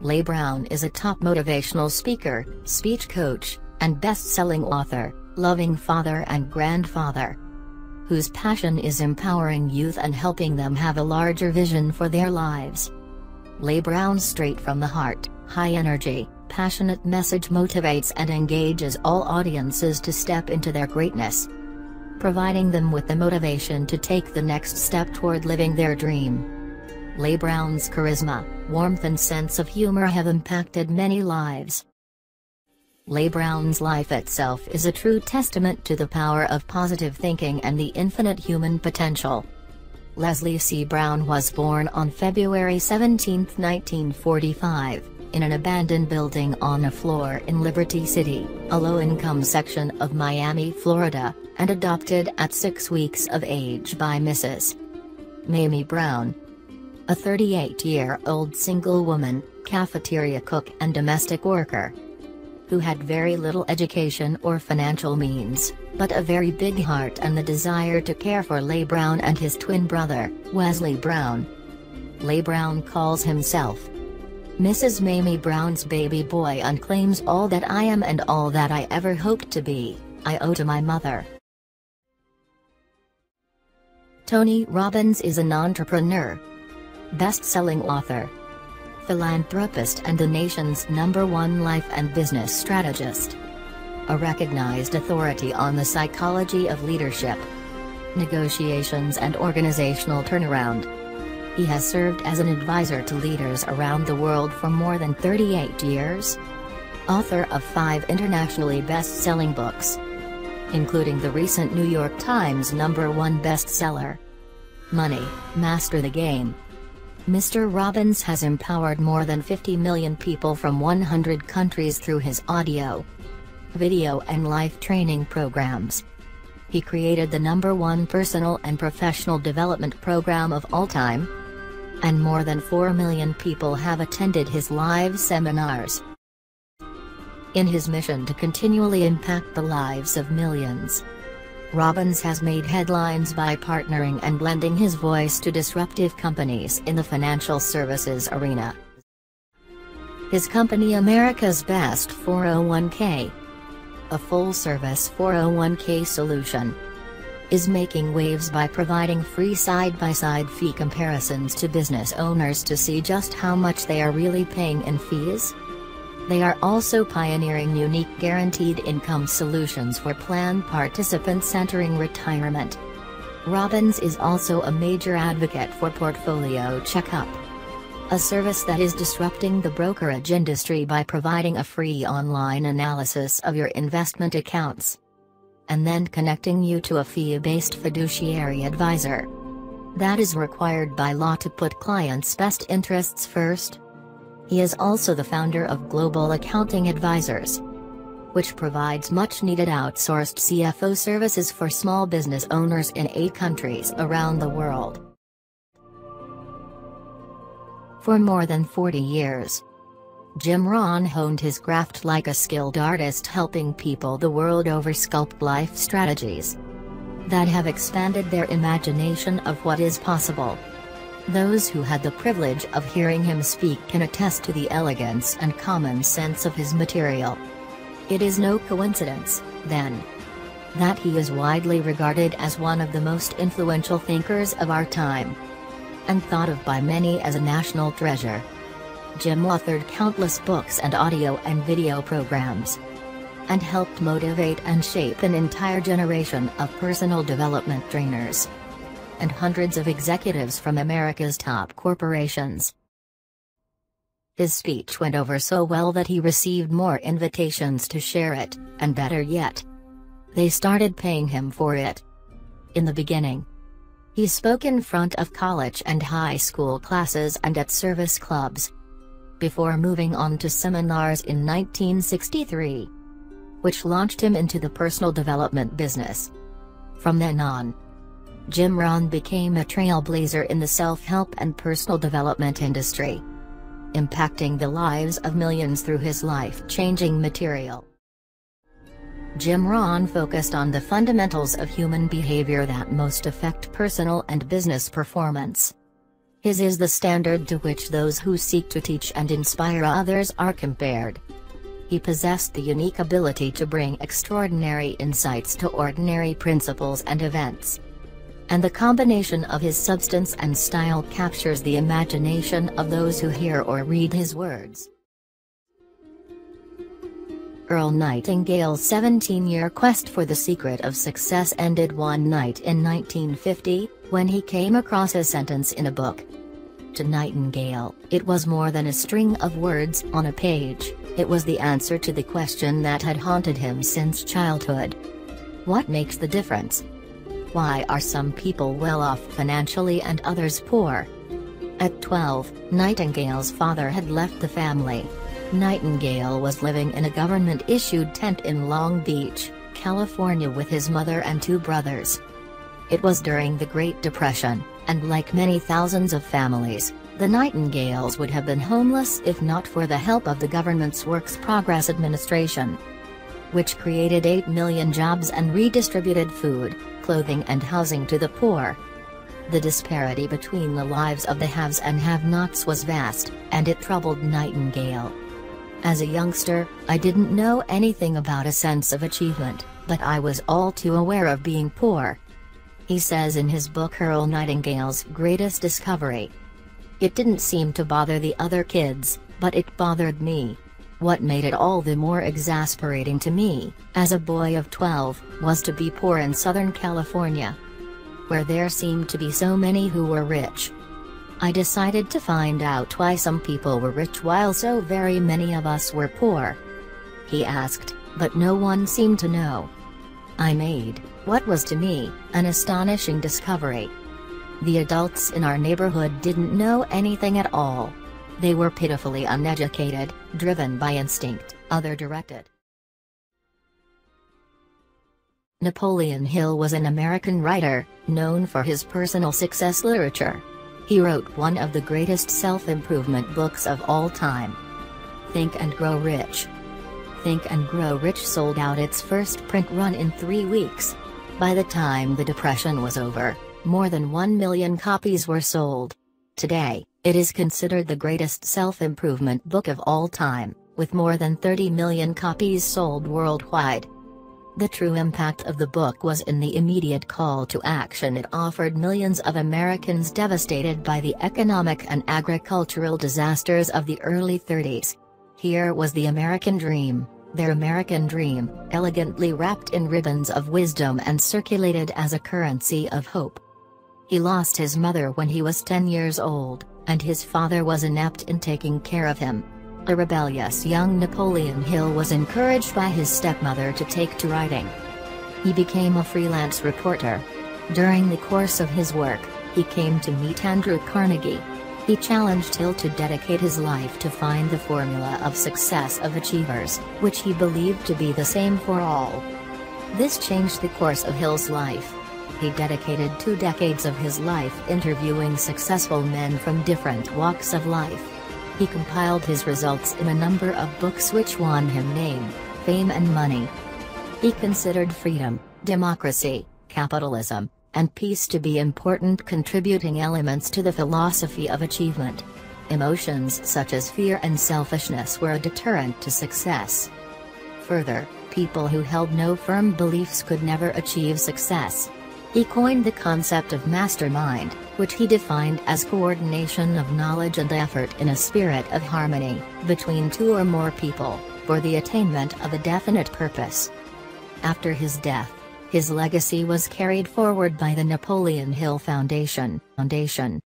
Les Brown is a top motivational speaker, speech coach, and best-selling author, loving father and grandfather, whose passion is empowering youth and helping them have a larger vision for their lives. Les Brown's straight from the heart, high-energy, passionate message motivates and engages all audiences to step into their greatness, providing them with the motivation to take the next step toward living their dream. Les Brown's charisma, warmth and sense of humor have impacted many lives. Les Brown's life itself is a true testament to the power of positive thinking and the infinite human potential. Leslie C. Brown was born on February 17, 1945, in an abandoned building on a floor in Liberty City, a low-income section of Miami, Florida, and adopted at 6 weeks of age by Mrs. Mamie Brown, a 38-year-old single woman, cafeteria cook and domestic worker, who had very little education or financial means, but a very big heart and the desire to care for Les Brown and his twin brother, Wesley Brown. Les Brown calls himself Mrs. Mamie Brown's baby boy and claims, "All that I am and all that I ever hoped to be, I owe to my mother." Tony Robbins is an entrepreneur, best-selling author, philanthropist and the nation's #1 life and business strategist. A recognized authority on the psychology of leadership, negotiations and organizational turnaround. He has served as an advisor to leaders around the world for more than 38 years. Author of 5 internationally best-selling books, including the recent New York Times #1 bestseller, Money, Master the Game. Mr. Robbins has empowered more than 50 million people from 100 countries through his audio, video and life training programs. He created the #1 personal and professional development program of all time, and more than 4 million people have attended his live seminars. In his mission to continually impact the lives of millions, Robbins has made headlines by partnering and lending his voice to disruptive companies in the financial services arena. His company, America's Best 401k, a full-service 401k solution, is making waves by providing free side-by-side fee comparisons to business owners to see just how much they are really paying in fees. They are also pioneering unique guaranteed income solutions for plan participants entering retirement. Robbins is also a major advocate for Portfolio Checkup, a service that is disrupting the brokerage industry by providing a free online analysis of your investment accounts, and then connecting you to a fee-based fiduciary advisor that is required by law to put clients' best interests first. He is also the founder of Global Accounting Advisors, which provides much-needed outsourced CFO services for small business owners in 8 countries around the world. For more than 40 years, Jim Rohn honed his craft like a skilled artist, helping people the world over sculpt life strategies that have expanded their imagination of what is possible. Those who had the privilege of hearing him speak can attest to the elegance and common sense of his material. It is no coincidence, then, that he is widely regarded as one of the most influential thinkers of our time, and thought of by many as a national treasure. Jim authored countless books and audio and video programs, and helped motivate and shape an entire generation of personal development trainers and hundreds of executives from America's top corporations. His speech went over so well that he received more invitations to share it, and better yet, they started paying him for it. In the beginning, he spoke in front of college and high school classes and at service clubs, before moving on to seminars in 1963, which launched him into the personal development business. From then on, Jim Rohn became a trailblazer in the self-help and personal development industry, impacting the lives of millions through his life-changing material. Jim Rohn focused on the fundamentals of human behavior that most affect personal and business performance. His is the standard to which those who seek to teach and inspire others are compared. He possessed the unique ability to bring extraordinary insights to ordinary principles and events. And the combination of his substance and style captures the imagination of those who hear or read his words. Earl Nightingale's 17-year quest for the secret of success ended one night in 1950, when he came across a sentence in a book. To Nightingale, it was more than a string of words on a page, it was the answer to the question that had haunted him since childhood. What makes the difference? Why are some people well off financially and others poor? At 12, Nightingale's father had left the family. Nightingale was living in a government-issued tent in Long Beach, California with his mother and two brothers. It was during the Great Depression, and like many thousands of families, the Nightingales would have been homeless if not for the help of the government's Works Progress Administration, which created 8 million jobs and redistributed food, clothing and housing to the poor. The disparity between the lives of the haves and have-nots was vast, and it troubled Nightingale. As a youngster, I didn't know anything about a sense of achievement, but I was all too aware of being poor. He says in his book Earl Nightingale's Greatest Discovery. It didn't seem to bother the other kids, but it bothered me. What made it all the more exasperating to me, as a boy of 12, was to be poor in Southern California, where there seemed to be so many who were rich. I decided to find out why some people were rich while so very many of us were poor. He asked, but no one seemed to know. I made, what was to me, an astonishing discovery. The adults in our neighborhood didn't know anything at all. They were pitifully uneducated, driven by instinct, other-directed. Napoleon Hill was an American writer, known for his personal success literature. He wrote one of the greatest self-improvement books of all time. Think and Grow Rich. Think and Grow Rich sold out its first print run in 3 weeks. By the time the Depression was over, more than 1 million copies were sold. Today, it is considered the greatest self-improvement book of all time, with more than 30 million copies sold worldwide. The true impact of the book was in the immediate call to action it offered millions of Americans devastated by the economic and agricultural disasters of the early 30s. Here was the American dream, their American dream, elegantly wrapped in ribbons of wisdom and circulated as a currency of hope. He lost his mother when he was 10 years old, and his father was inept in taking care of him. A rebellious young Napoleon Hill was encouraged by his stepmother to take to writing. He became a freelance reporter. During the course of his work, he came to meet Andrew Carnegie. He challenged Hill to dedicate his life to find the formula of success of achievers, which he believed to be the same for all. This changed the course of Hill's life. He dedicated 2 decades of his life interviewing successful men from different walks of life. He compiled his results in a number of books which won him name, fame and money. He considered freedom, democracy, capitalism, and peace to be important contributing elements to the philosophy of achievement. Emotions such as fear and selfishness were a deterrent to success. Further, people who held no firm beliefs could never achieve success. He coined the concept of mastermind, which he defined as coordination of knowledge and effort in a spirit of harmony, between 2 or more people, for the attainment of a definite purpose. After his death, his legacy was carried forward by the Napoleon Hill Foundation.